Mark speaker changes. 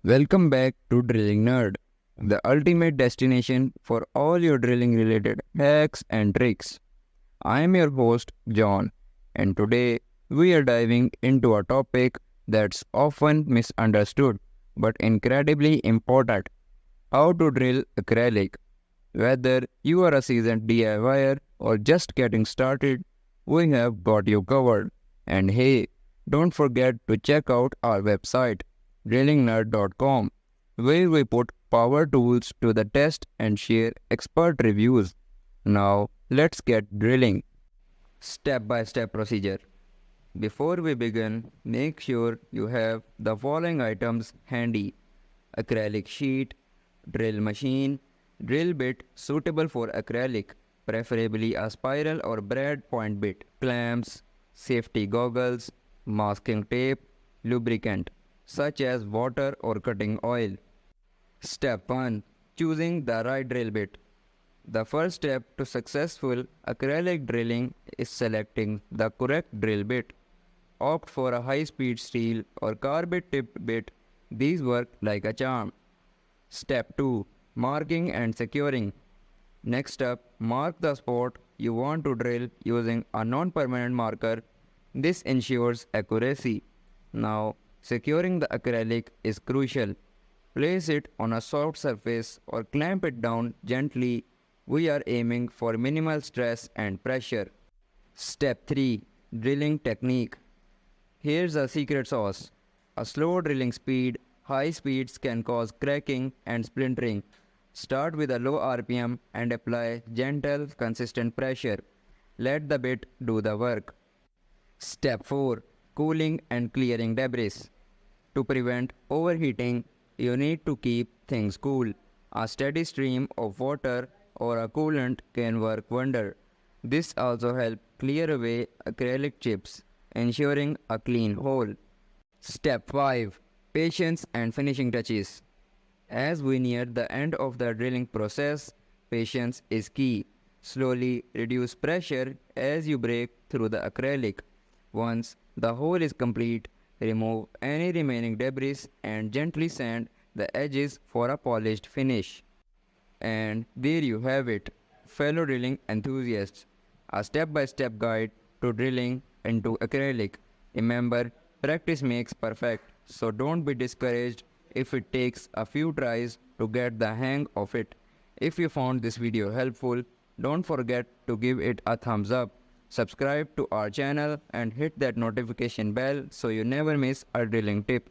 Speaker 1: Welcome back to Drilling Nerd, the ultimate destination for all your drilling related hacks and tricks. I am your host, John, and today we are diving into a topic that's often misunderstood but incredibly important: how to drill acrylic. Whether you are a seasoned DIYer or just getting started, we have got you covered. And hey, don't forget to check out our website, drillingnerd.com, where we put power tools to the test and share expert reviews. Now, let's get drilling. Step by step procedure. Before we begin, make sure you have the following items handy: acrylic sheet, drill machine, drill bit suitable for acrylic, preferably a spiral or brad point bit, clamps, safety goggles, masking tape, lubricant, such as water or cutting oil. Step 1. Choosing the right drill bit. The first step to successful acrylic drilling is selecting the correct drill bit. Opt for a high-speed steel or carbide tipped bit. These work like a charm. Step 2. Marking and securing. Next up, mark the spot you want to drill using a non-permanent marker. This ensures accuracy. Now, securing the acrylic is crucial. Place it on a soft surface or clamp it down gently. We are aiming for minimal stress and pressure. Step 3. Drilling technique. Here's a secret sauce. A slow drilling speed. High speeds can cause cracking and splintering. Start with a low RPM and apply gentle, consistent pressure. Let the bit do the work. Step 4. Cooling and clearing debris. To prevent overheating, you need to keep things cool. A steady stream of water or a coolant can work wonder. This also helps clear away acrylic chips, ensuring a clean hole. Step 5. Patience and finishing touches. As we near the end of the drilling process, patience is key. Slowly reduce pressure as you break through the acrylic. Once the hole is complete, remove any remaining debris and gently sand the edges for a polished finish. And there you have it, fellow drilling enthusiasts, a step-by-step guide to drilling into acrylic. Remember, practice makes perfect, so don't be discouraged if it takes a few tries to get the hang of it. If you found this video helpful, don't forget to give it a thumbs up. Subscribe to our channel and hit that notification bell so you never miss a drilling tip.